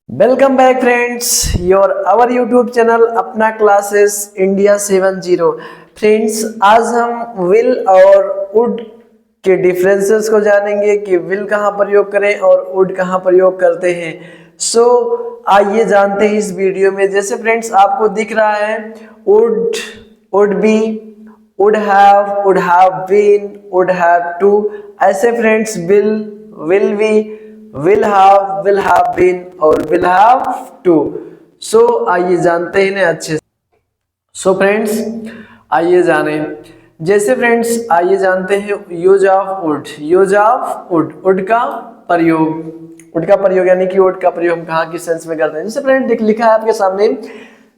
Welcome back friends your our YouTube channel अपना classes India 70। Friends आज हम will और वुड के डिफरेंसेस को जानेंगे कि विल कहाँ प्रयोग करें और वुड कहाँ प्रयोग करते हैं। सो आइए जानते हैं इस वीडियो में। जैसे फ्रेंड्स आपको दिख रहा है would, would be, would have been, would have to. ऐसे friends will be, will have been और will have to। सो आइए जानते हैं ना अच्छे से। सो फ्रेंड्स आइए जाने। जैसे फ्रेंड्स आइए जानते हैं use of would. Use of would, would का प्रयोग, वुड का प्रयोग यानी कि वुड का प्रयोग हम कहाँ किस सेंस में करते हैं। जैसे फ्रेंड लिखा है आपके सामने,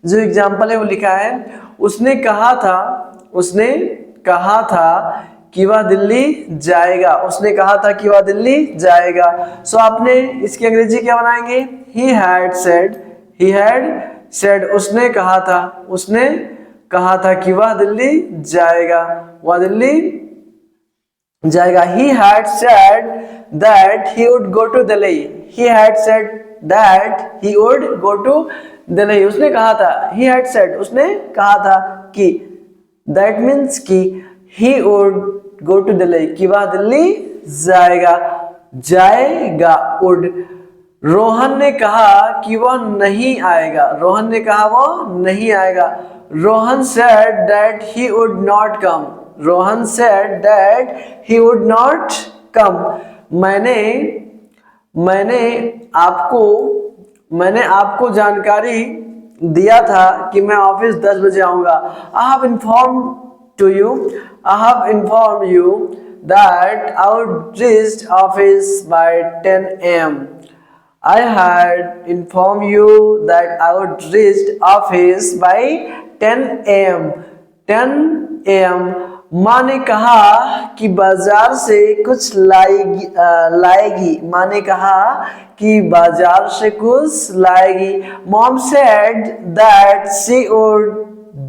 जो एग्जाम्पल है वो लिखा है उसने कहा था कि वह दिल्ली जाएगा। उसने कहा था कि वह दिल्ली जाएगा। सो आपने इसकी अंग्रेजी क्या बनाएंगे? he had said। उसने कहा था कि वह दिल्ली जाएगा, वह दिल्ली जाएगा। he had said that he would go to Delhi। he had said that he would go to Delhi। उसने कहा था, he had said उसने कहा था कि, that means कि he would go to Delhi कि वह दिल्ली जाएगा। would। रोहन ने कहा कि वह नहीं आएगा। रोहन ने कहा वह नहीं आएगा। Rohan said that he would not come। Rohan said that he would not come। मैंने आपको जानकारी दिया था कि मैं ऑफिस 10 बजे आऊंगा। I have informed you that I would reach office by 10 a.m. I had informed you that I would reach office by 10 a.m. 10 a.m. माँ ने कहा कि बाजार से कुछ लाएगी। माँ ने कहा कि बाजार से कुछ लाएगी। Mom said that she would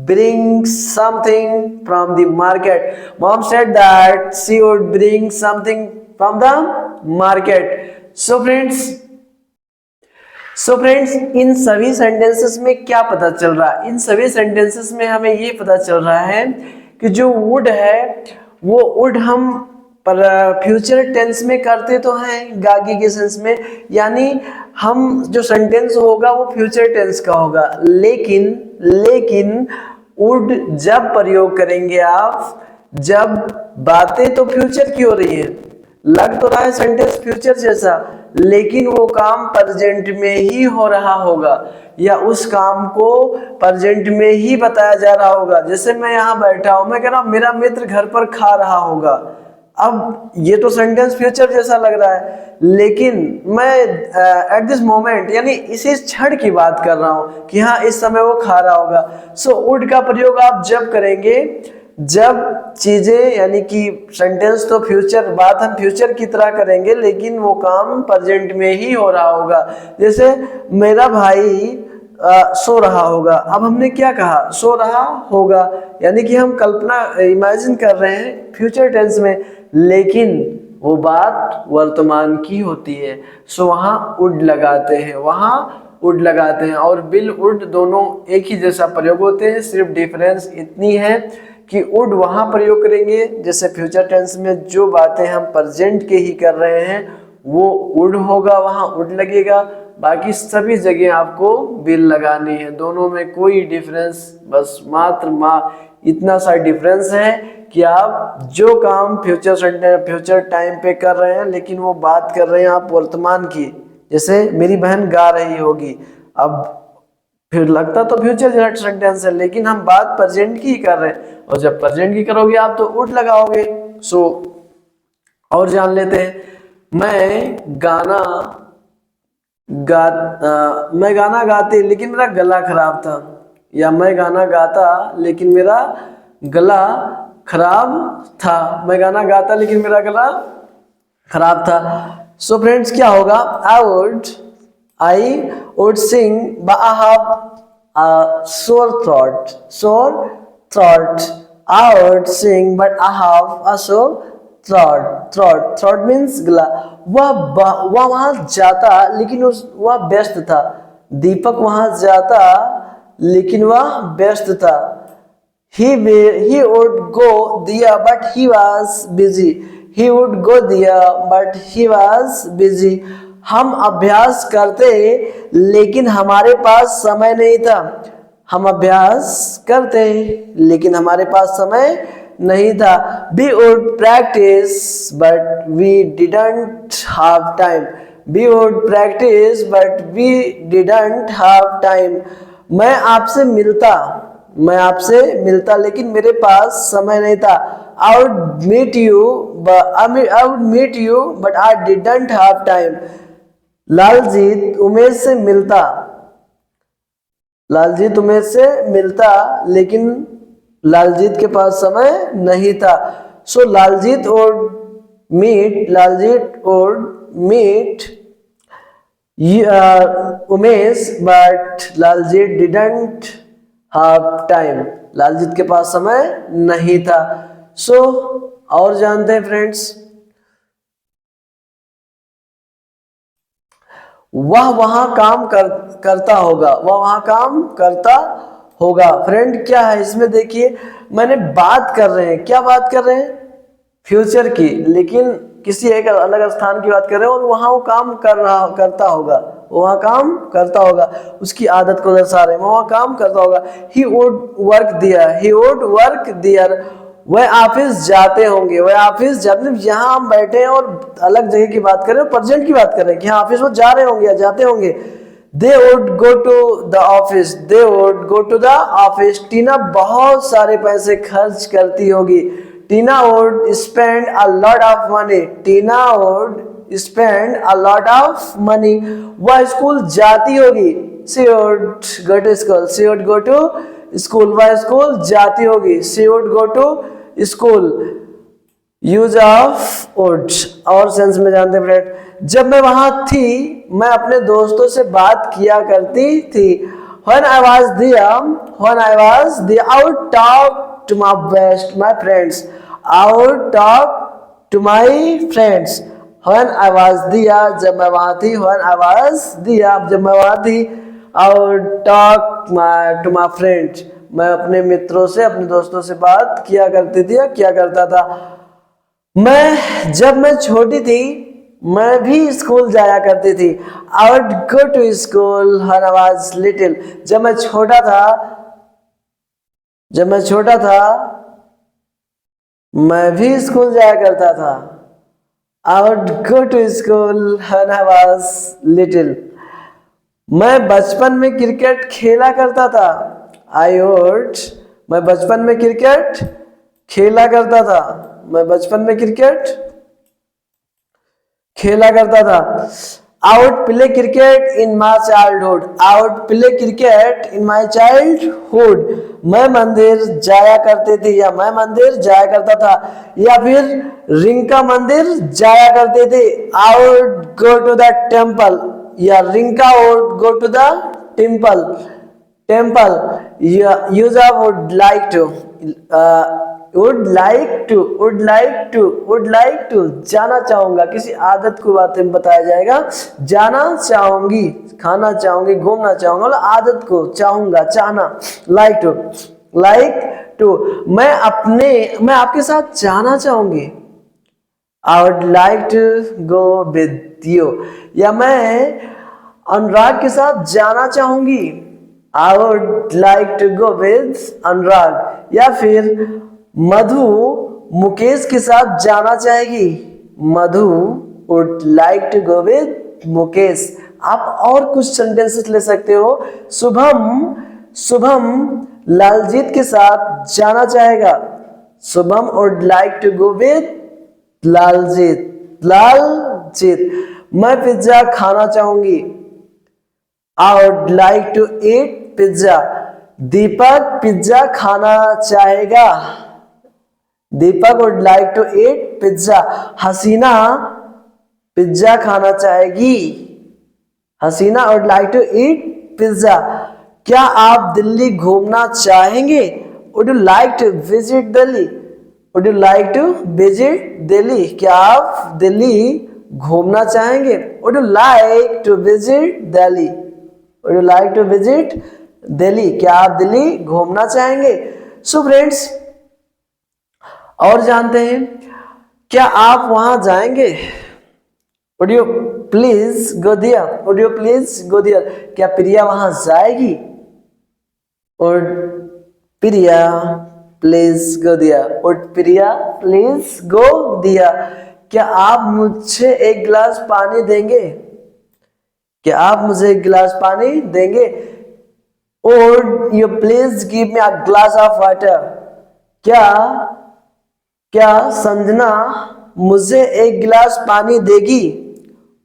bring something from the market। Mom said that she would bring something from the market। So friends इन सभी सेंटेंसेस में क्या पता चल रहा है? इन सभी सेंटेंसेस में हमें ये पता चल रहा है कि जो वुड है वो वुड हम पर फ्यूचर टेंस में करते तो हैं गागी के सेंस में, यानी हम जो सेंटेंस होगा वो फ्यूचर टेंस का होगा। लेकिन वुड जब प्रयोग करेंगे आप, जब बातें तो फ्यूचर की हो रही है, लग तो रहा है सेंटेंस फ्यूचर जैसा, लेकिन वो काम प्रेजेंट में ही हो रहा होगा या उस काम को प्रेजेंट में ही बताया जा रहा होगा। जैसे मैं यहाँ बैठा हूं, मैं कह रहा हूं मेरा मित्र घर पर खा रहा होगा। अब ये तो सेंटेंस फ्यूचर जैसा लग रहा है, लेकिन मैं एट दिस मोमेंट यानी इसी क्षण की बात कर रहा हूं कि हाँ इस समय वो खा रहा होगा। सो वुड का प्रयोग आप जब करेंगे जब चीजें यानी कि सेंटेंस तो फ्यूचर, बात हम फ्यूचर की तरह करेंगे लेकिन वो काम प्रेजेंट में ही हो रहा होगा। जैसे मेरा भाई सो रहा होगा। अब हमने क्या कहा? सो रहा होगा, यानी कि हम कल्पना इमेजिन कर रहे हैं फ्यूचर टेंस में, लेकिन वो बात वर्तमान की होती है। सो वहां वुड लगाते हैं, और विल वुड दोनों एक ही जैसा प्रयोग होते हैं। सिर्फ डिफरेंस इतनी है कि वुड वहां प्रयोग करेंगे जैसे फ्यूचर टेंस में जो बातें हम प्रेजेंट के ही कर रहे हैं वो वुड होगा, वहां वुड लगेगा। बाकी सभी जगह आपको विल लगानी है। दोनों में कोई डिफरेंस, बस मात्र इतना सा डिफरेंस है कि आप जो काम फ्यूचर टाइम पे कर रहे हैं लेकिन वो बात कर रहे हैं आप वर्तमान की। जैसे मेरी बहन गा रही होगी, अब फिर लगता तो फ्यूचर सेंटेंस है लेकिन हम बात प्रेजेंट की कर रहे हैं, और जब प्रेजेंट की करोगे आप तो वुड लगाओगे। सो और जान लेते हैं। मैं गाना गाते लेकिन मेरा गला खराब था, या मैं गाना गाता लेकिन मेरा गला खराब था। मैं गाना गाता लेकिन मेरा गला खराब था। सो फ्रेंड्स क्या होगा? I would sing but I have a sore throat। I would sing but I have a sore throat means गला। वह वहां जाता लेकिन वह व्यस्त था। दीपक वहां जाता लेकिन वह व्यस्त था। He would go there but he was busy. He would go there but he was busy. हम अभ्यास करते लेकिन हमारे पास समय नहीं था। हम अभ्यास करते लेकिन हमारे पास समय नहीं था। We would practice but we didn't have time. We would practice but we didn't have time. मैं आपसे मिलता लेकिन मेरे पास समय नहीं था। I would meet you but I didn't have time. Laljeet Umesh से मिलता लेकिन लालजीत के पास समय नहीं था। So Laljeet would meet Umesh but Laljeet didn't have time. Laljeet के पास समय नहीं था। So और जानते हैं फ्रेंड्स, वह वहां काम करता होगा। फ्रेंड क्या है इसमें देखिए, मैंने बात कर रहे हैं, क्या बात कर रहे हैं? फ्यूचर की, लेकिन किसी एक अलग स्थान की बात कर रहे हैं और वहां वो काम करता होगा, उसकी आदत को दर्शा रहे हैं, वहां काम करता होगा। He would work there. वह ऑफिस जाते होंगे, यहाँ हम बैठे हैं और अलग जगह की बात कर रहे हैं, प्रेजेंट की बात कर रहे हैं कि हाँ ऑफिस वो जा रहे होंगे या जाते होंगे। They would go to the office. टीना बहुत सारे पैसे खर्च करती होगी। टीना would spend a lot of money. वह स्कूल जाती होगी। She would go to school. वह स्कूल जाती होगी। She would go to school. Use of would और सेंस में जानते हैं फ्रेंड। जब मैं वहां थी मैं अपने दोस्तों से बात किया करती थी। When I was there, I would talk to my friends. When I was there, जब मैं वहां थी। When I was there, जब मैं वहां थी। I would talk to my friends. मैं अपने मित्रों से, अपने दोस्तों से बात किया करती थी या किया करता था। जब मैं छोटी थी मैं भी स्कूल जाया करती थी। I would go to school when I was little. जब मैं छोटा मैं भी स्कूल जाया करता था। I would go to school when I was little. मैं बचपन में क्रिकेट खेला करता था। मैं बचपन में क्रिकेट खेला करता था। I would play cricket in my childhood. मैं मंदिर जाया करती थी या मैं मंदिर जाया करता था, या फिर रिंका मंदिर जाया करती थी। I would go to the temple या Rinca would go to the temple. Use of would like to. would like to जाना चाहूंगा, किसी आदत को बात में बताया जाएगा। जाना चाहूंगी, खाना चाहूंगी, घूमना चाहूंगा, मतलब आदत को चाहूंगा, चाहना। like to मैं आपके साथ जाना चाहूंगी। I would like to go with you या मैं अनुराग के साथ जाना चाहूंगी। I would like to go with अनुराग। या फिर मधु मुकेश के साथ जाना चाहेगी। मधु would like to go with Mukesh. आप और कुछ सेंटेंसेस ले सकते हो। शुभम लालजीत के साथ जाना चाहेगा। Shubham would like to go with Laljeet. मैं पिज्जा खाना चाहूंगी। I would like to eat pizza. Deepak pizza खाना चाहेगा। दीपक would like to eat pizza. Hasina pizza खाना चाहेगी। हसीना would like to eat pizza. क्या आप दिल्ली घूमना चाहेंगे? Would you like to visit Delhi? क्या आप दिल्ली घूमना चाहेंगे? Would you like to visit Delhi? Would you like to visit Delhi? क्या आप दिल्ली घूमना चाहेंगे? सो फ्रेंड्स, और जानते हैं, क्या आप वहां जाएंगे? Would you please go there? Would you please go there? क्या प्रिया वहां जाएगी? Would Priya please go there? Would Priya please go there? क्या आप मुझे एक गिलास पानी देंगे? क्या आप मुझे एक गिलास पानी देंगे? Would you please give me a glass of water? क्या संजना मुझे एक गिलास पानी देगी?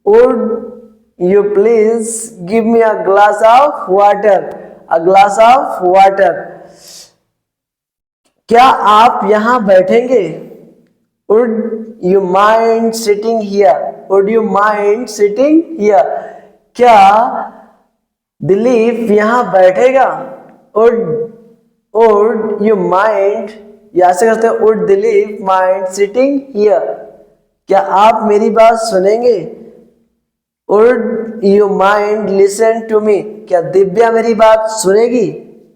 Would you please give me a glass of water? A glass of water. क्या आप यहाँ बैठेंगे? Would you mind sitting here? Would you mind sitting here? क्या दिलीप यहाँ बैठेगा? Would you mind, या ऐसे करते हैं, Would Dilip mind sitting here? क्या आप मेरी बात सुनेंगे? Would you mind listen to me? क्या दिव्या मेरी बात सुनेगी?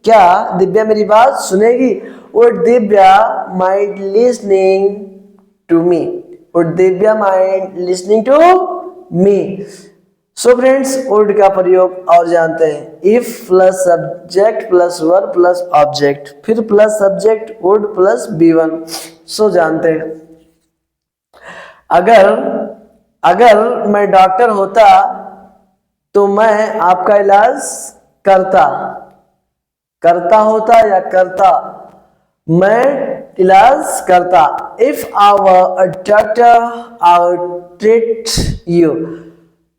क्या दिव्या मेरी बात सुनेगी? Would Divya mind listening to me? Would Divya mind listening to me? So friends, would का प्रयोग और जानते हैं, if plus subject plus verb plus object, फिर plus subject would plus be1. So जानते हैं, अगर मैं डॉक्टर होता तो मैं आपका इलाज करता होता या करता, मैं इलाज करता. If I were a doctor, I would treat you.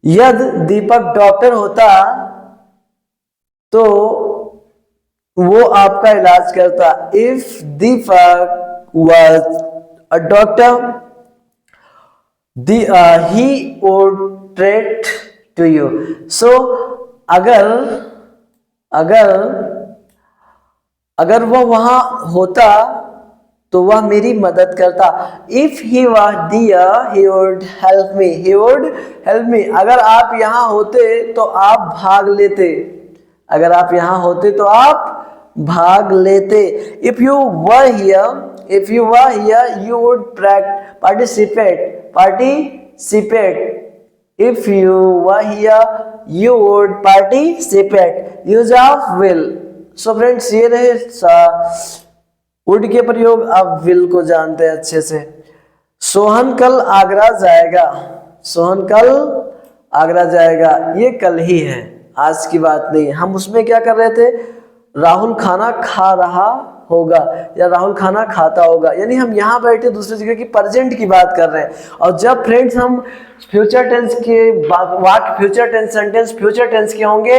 यदि दीपक डॉक्टर होता तो वो आपका इलाज करता. If Deepak was a doctor, he would treat to you. So अगर वो वहां होता तो वह मेरी मदद करता. If he was there, he would help me. He would help me. अगर आप यहाँ होते तो आप भाग लेते. अगर आप यहाँ होते तो आप भाग लेते. If you were here, you would participate. If you were here, you would participate. Use of will. So friends, ये रहे would के प्रयोग. अब will को जानते हैं अच्छे से. सोहन कल आगरा जाएगा. ये कल ही है, आज की बात नहीं. हम उसमें क्या कर रहे थे? राहुल खाना खा रहा होगा या राहुल खाना खाता होगा. यानी हम यहाँ बैठे दूसरी जगह की प्रेजेंट की बात कर रहे हैं. और जब फ्रेंड्स हम फ्यूचर टेंस के वाक्य, future tense sentence future tense के होंगे,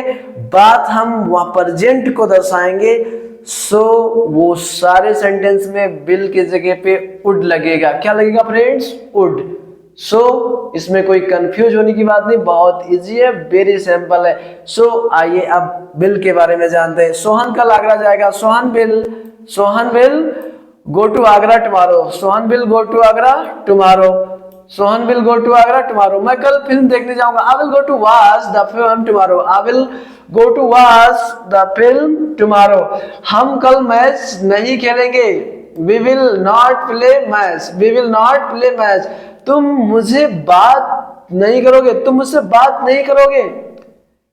बात हम वह प्रेजेंट को दर्शाएंगे. सो वो सारे सेंटेंस में बिल के जगह पे वुड लगेगा. क्या लगेगा फ्रेंड्स? वुड. सो इसमें कोई कंफ्यूज होने की बात नहीं, बहुत इजी है, वेरी सिंपल है. सो आइए अब बिल के बारे में जानते हैं. सोहन कल आगरा जाएगा. Sohan will go to Agra tomorrow. Sohan will go to Agra tomorrow. Sohan will go to Agra tomorrow. मैं कल फिल्म देखने जाऊंगा. I will go to watch the film tomorrow. I will go to watch the film tomorrow. हम कल match नहीं खेलेंगे. We will not play match. We will not play match. तुम मुझे बात नहीं करोगे. तुम मुझसे बात नहीं करोगे.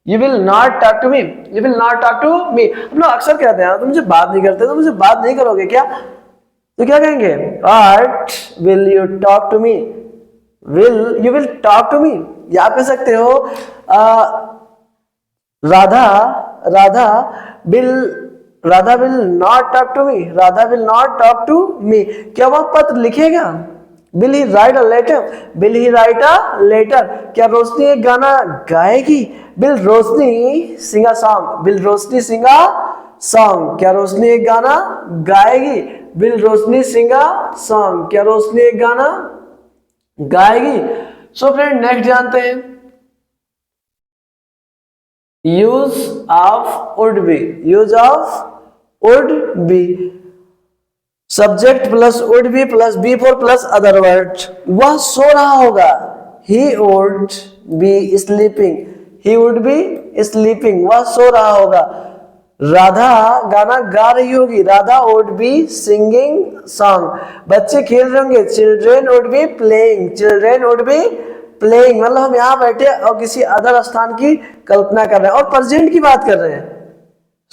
You will not talk to me. You will not talk to me. हम लोग अक्सर कहते हैं, तुम मुझे बात नहीं करते, तुम मुझे बात नहीं करोगे क्या? तो क्या कहेंगे? What will you talk to me? You will talk to me. या आप कह सकते हो Radha will not talk to me. Radha will not talk to me. क्या वह पत्र लिखेगा? Will he write a letter? Will he write a letter? क्या रोशनी एक गाना गाएगी? Will Roshni sing a song? Will Roshni sing a song? क्या रोशनी एक गाना गाएगी? Will Roshni sing a song? क्या रोशनी एक गाना गाएगी? सो फ्रेंड नेक्स्ट जानते हैं use of would be. Use of would be. Subject plus would be plus be for plus other word. वह सो रहा होगा. he would be sleeping, he would be sleeping, वह सो रहा होगा। राधा गाना गा रही होगी, Radha would be singing song, बच्चे खेल रहे होंगे, children would be playing, children would be playing, मतलब हम यहाँ बैठे और किसी अदर स्थान की कल्पना कर रहे हैं और प्रेजेंट की बात कर रहे हैं।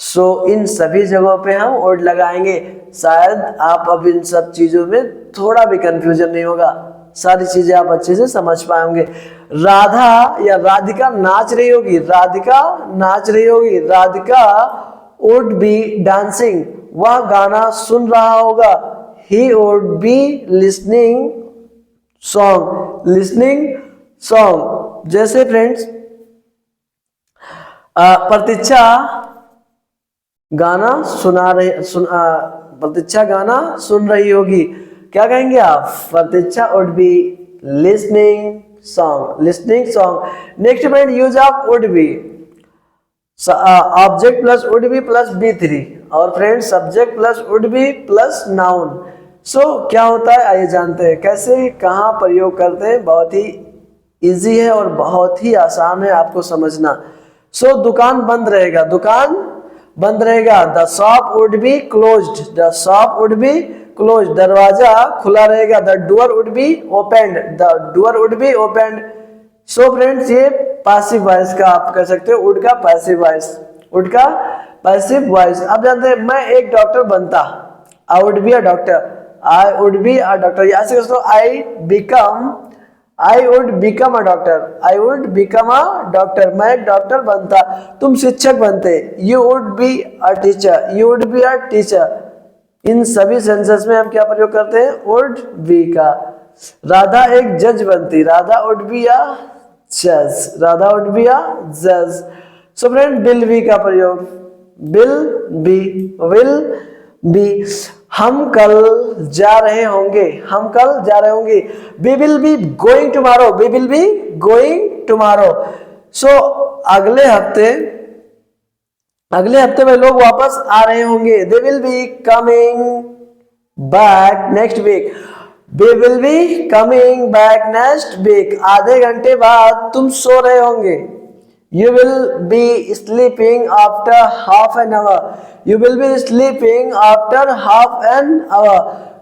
सो इन सभी जगहों पे हम would लगाएंगे। शायद आप अब इन सब चीजों में थोड़ा भी कंफ्यूजन नहीं होगा, सारी चीजें आप अच्छे से समझ पाएंगे। राधा या राधिका नाच रही होगी, राधिका नाच रही होगी, राधिका would be dancing, वह गाना सुन रहा होगा, he would be listening song। जैसे फ्रेंड्स प्रतीक्षा गाना प्रतीक्षा गाना सुन रही होगी, क्या कहेंगे आप? प्रतीक्षा would be listening song। Next friend use of would be, object plus would be plus be3 और friend subject plus would be plus noun. So क्या होता है आइए जानते हैं कैसे कहाँ प्रयोग करते हैं। बहुत ही इजी है और बहुत ही आसान है आपको समझना। सो दुकान बंद रहेगा, दुकान बंद रहेगा, the shop would be closed, the shop would be closed, दरवाजा खुला रहेगा, the door would be opened, the door would be opened. So friends ये पैसिव वॉइस का आप कह सकते हो, वुड का पैसिव वॉइस, वुड का पैसिव वॉइस। आप जानते हैं मैं एक डॉक्टर बनता, I would be a doctor, I would be a doctor, ऐसे कह I would become a doctor, I would become a doctor, मैं एक डॉक्टर बनता। तुम शिक्षक बनते, you would be a teacher, you would be a teacher. इन सभी सेंसेस में हम क्या प्रयोग करते हैं? वुड बी का। राधा एक जज बनती, राधा वुड बी अ जज, राधा वुड बी अ जज। सो फ्रेंड विल बी का प्रयोग, विल बी। हम कल जा रहे होंगे, हम कल जा रहे होंगे, we will be going tomorrow, we will be going tomorrow. So अगले हफ्ते में लोग वापस आ रहे होंगे, they will be coming back next week, we will be coming back next week. आधे घंटे बाद तुम सो रहे होंगे, you will be sleeping after half an hour, you will be sleeping after half an hour।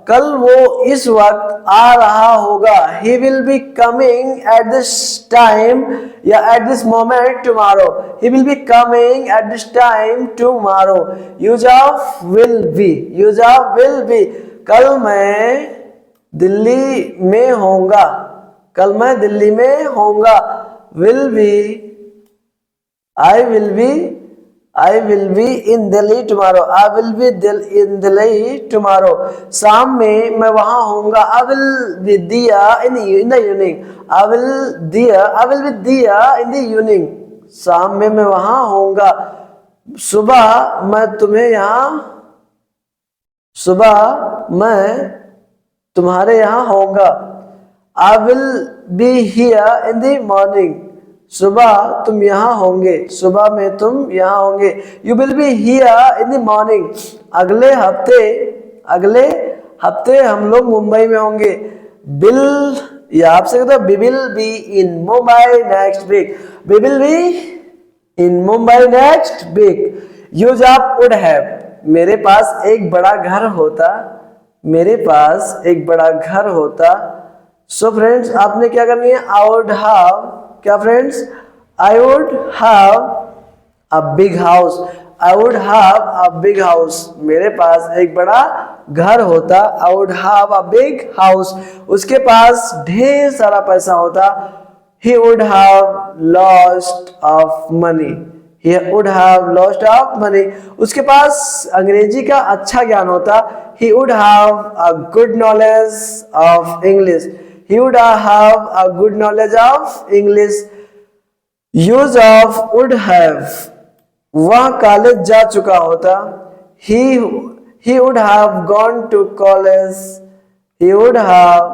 कल वो इस वक्त आ रहा होगा, he will be coming at this time या at this moment tomorrow, he will be coming at this time tomorrow। use of will be, use of will be। कल मैं दिल्ली में होऊंगा, कल मैं दिल्ली में होऊंगा, will be I will be in Delhi tomorrow, I will be in Delhi tomorrow। शाम में मैं वहां होऊंगा, I will be there in the evening, I will be there in the evening। शाम में मैं वहां होऊंगा। सुबह मैं तुम्हारे यहाँ होऊंगा, I will be here in the morning। सुबह तुम यहाँ होंगे, सुबह में तुम यहाँ होंगे, you will be here in the morning. अगले हफ्ते हम लोग मुंबई में होंगे, बिल या आपसे कहते we will be in Mumbai next week, we will be in Mumbai next week. Use of would have, मेरे पास एक बड़ा घर होता, मेरे पास एक बड़ा घर होता। सो फ्रेंड्स आपने क्या करनी है? आई वुड हैव, क्या friends? I would have a big house, I would have a big house, मेरे पास एक बड़ा घर होता, I would have a big house. उसके पास ढेर सारा पैसा होता, he would have lost of money, he would have lost of money. उसके पास अंग्रेजी का अच्छा ज्ञान होता, he would have a good knowledge of English, he would have a good knowledge of English। use of would have, वह college जा चुका होता, he would have gone to college, he would have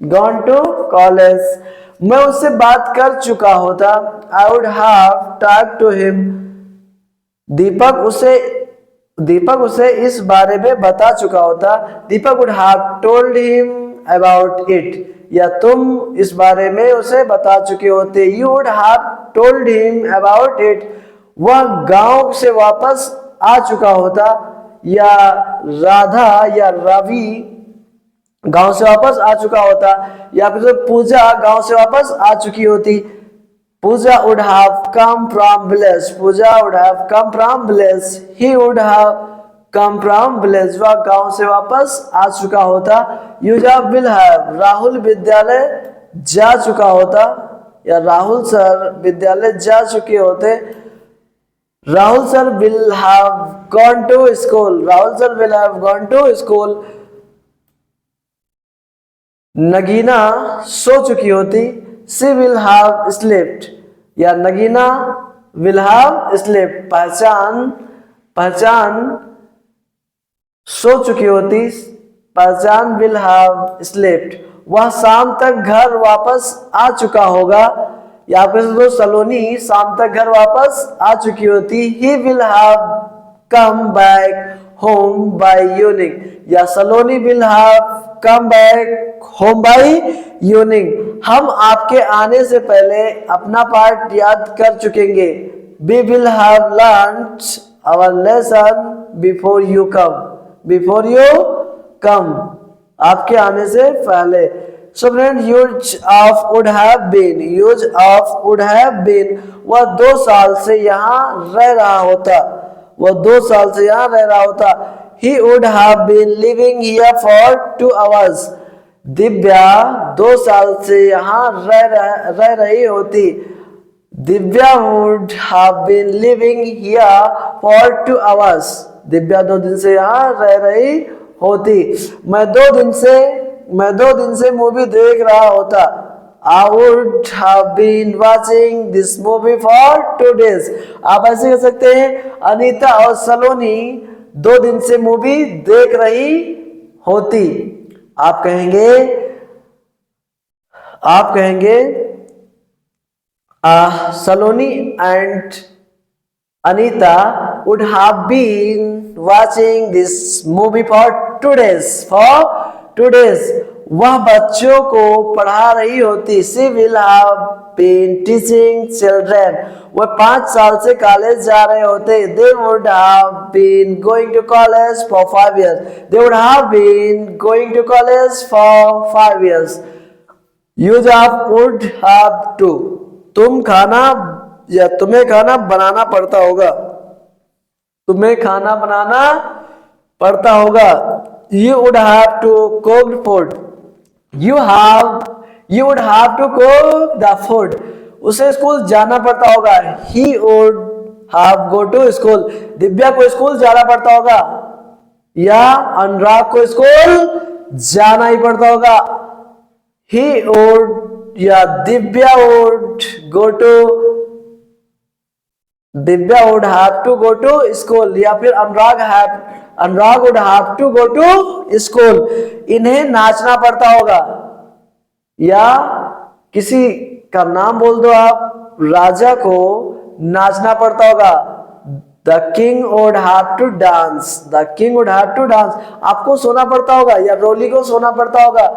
gone to college। मैं उससे बात कर चुका होता, I would have talked to him। दीपक उसे इस बारे में बता चुका होता, दीपक would have told him about it, या तुम इस बारे में उसे बता चुके होते। You would have told him about it. वह गांव से वापस आ चुका होता, या राधा या रवि गांव से वापस आ चुका होता, या फिर पूजा गांव से वापस आ चुकी होती। पूजा would have come from village. Puja would have come from village. He would have come from village. वह गांव से वापस आ चुका होता। यूजा will have. राहुल विद्यालय जा चुका होता, या राहुल सर विद्यालय जा चुके होते। Rahul sir will have gone to school. Rahul sir will have gone to school. Nagina सो चुकी होती। She will have slept. या नगीना will have slept. पहचान सो चुकी होती। पहचान will have slept. वह शाम तक घर वापस आ चुका होगा, या फिर सलोनी शाम तक घर वापस आ चुकी होती। He will have come back home by evening. या सलोनी will have come back home by evening. हम आपके आने से पहले अपना पाठ याद कर चुकेंगे। We will have learned our lesson before you come. Before you come. आपके आने से पहले। So friend, use of would have been. Use of would have been. वह 2 साल से यहाँ रह रहा होता। वह 2 साल से यहाँ रह रहा होता। He would have been living here for 2 hours. Divya 2 साल से यहाँ रह रही होती। Divya would have been living here for 2 hours. Divya 2 दिन से यहाँ रह रही होती। मैं 2 दिन से मूवी देख रहा होता। I would have been watching this movie for 2 days. आप ऐसे कह सकते हैं, अनीता और सलोनी 2 दिन से मूवी देख रही होती। आप कहेंगे Saloni and Anita would have been watching this movie for 2 days. For 2 days. वह बच्चों को पढ़ा रही होती। She will have been teaching children. वह 5 साल से कॉलेज जा रहे होते। They would have been going to college for 5 years. They would have been going to college for 5 years. Use of would have to. तुम्हें खाना बनाना पड़ता होगा। तुम्हें खाना बनाना पड़ता होगा। You would have to cook food. You would have to cook the food. उसे school जाना पड़ता होगा। He would have go to school. Divya को स्कूल जाना पड़ता होगा, या अनुराग को स्कूल जाना ही पड़ता होगा। He would या Divya would have to go to school, या फिर अनुराग would have to go to school. इन्हें नाचना पड़ता होगा, या किसी का नाम बोल दो आप, राजा को नाचना पड़ता होगा। The king would have to dance. The king would have to dance. आपको सोना पड़ता होगा, या रोली को सोना पड़ता होगा।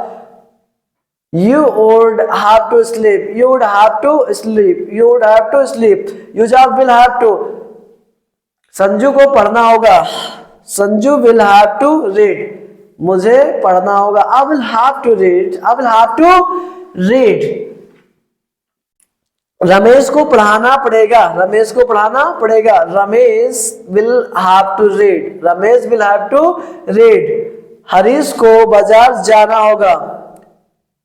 You would have to sleep. You would have to sleep. You would have to sleep. You will have to. Sanju को पढ़ना होगा। Sanju will have to read. मुझे पढ़ना होगा। I will have to read. I will have to read. Ramesh को पढ़ाना पड़ेगा। रमेश को पढ़ाना पड़ेगा। Ramesh will have to read. Ramesh will have to read. Harish को बाजार जाना होगा।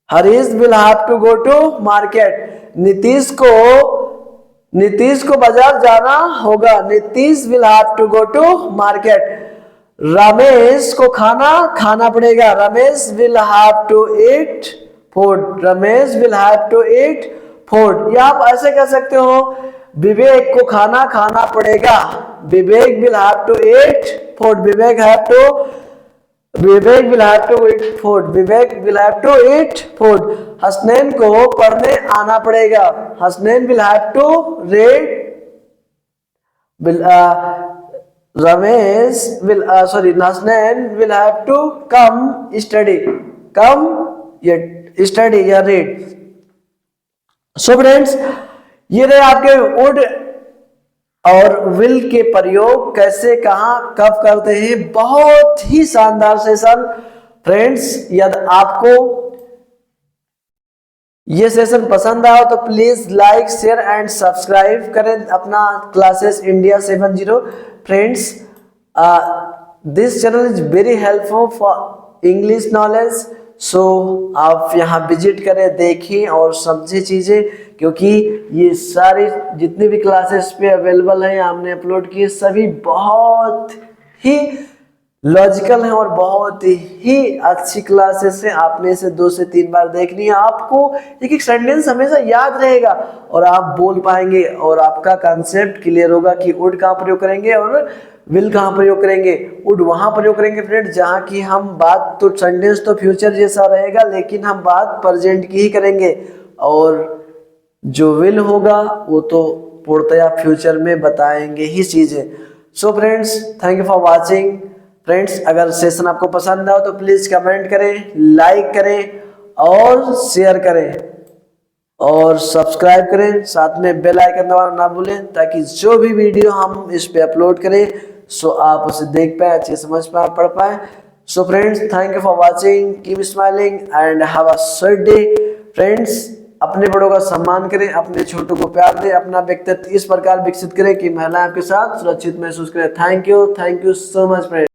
Harish will have to go to market. Nitish को बाजार जाना होगा। Nitish will have to go to market. Ramesh को खाना पड़ेगा। Ramesh will have to eat food. Ramesh will have to eat food. या आप ऐसे कह सकते हो, विवेक को खाना पड़ेगा। विवेक will have to eat food. Vivek will have to eat food. Vivek will have to eat food. Hasnain को पढ़ने आना पड़ेगा। Hasnain will have to read. Hasnain will have to come study. या स्टडी या रीड। सो फ्रेंड्स, ये रहे आपके वुड और विल के प्रयोग कैसे कहां कब करते हैं। बहुत ही शानदार सेशन फ्रेंड्स। यदि आपको ये सेशन पसंद आया तो please like share and subscribe करें अपना classes India 70। Friends, this channel is very helpful for English knowledge. So आप यहाँ विजिट करें, देखें और समझें चीजें, क्योंकि ये सारी जितनी भी क्लासेस पे अवेलेबल है हमने अपलोड किए, सभी बहुत ही लॉजिकल है और बहुत ही अच्छी क्लासेस है। आपने इसे 2 से 3 बार देखनी है, आपको एक एक सेंटेंस हमेशा याद रहेगा और आप बोल पाएंगे और आपका कंसेप्ट क्लियर होगा कि वुड कहाँ प्रयोग करेंगे और विल कहाँ प्रयोग करेंगे। वुड वहां प्रयोग करेंगे फ्रेंड जहाँ की हम बात, तो सेंटेंस तो फ्यूचर जैसा रहेगा लेकिन हम बात प्रेजेंट की ही करेंगे, और जो विल होगा वो तो पूर्णतया फ्यूचर में बताएंगे ही चीजें। So friends, thank you for watching. Friends, अगर सेशन आपको पसंद आए तो प्लीज कमेंट करें, लाइक करें और शेयर करें और सब्सक्राइब करें, साथ में बेल आइकन दबाना ना भूलें ताकि जो भी वीडियो हम इस पे अपलोड करें सो आप उसे देख पाए, अच्छे समझ पाए, पढ़ पाए। So friends, thank you for watching, keep smiling and have a sweet day. Friends, अपने बड़ों का सम्मान करें, अपने छोटों को प्यार दें, अपना व्यक्तित्व इस प्रकार विकसित करें कि महिलाएं आपके साथ सुरक्षित महसूस करें। Thank you so much friends.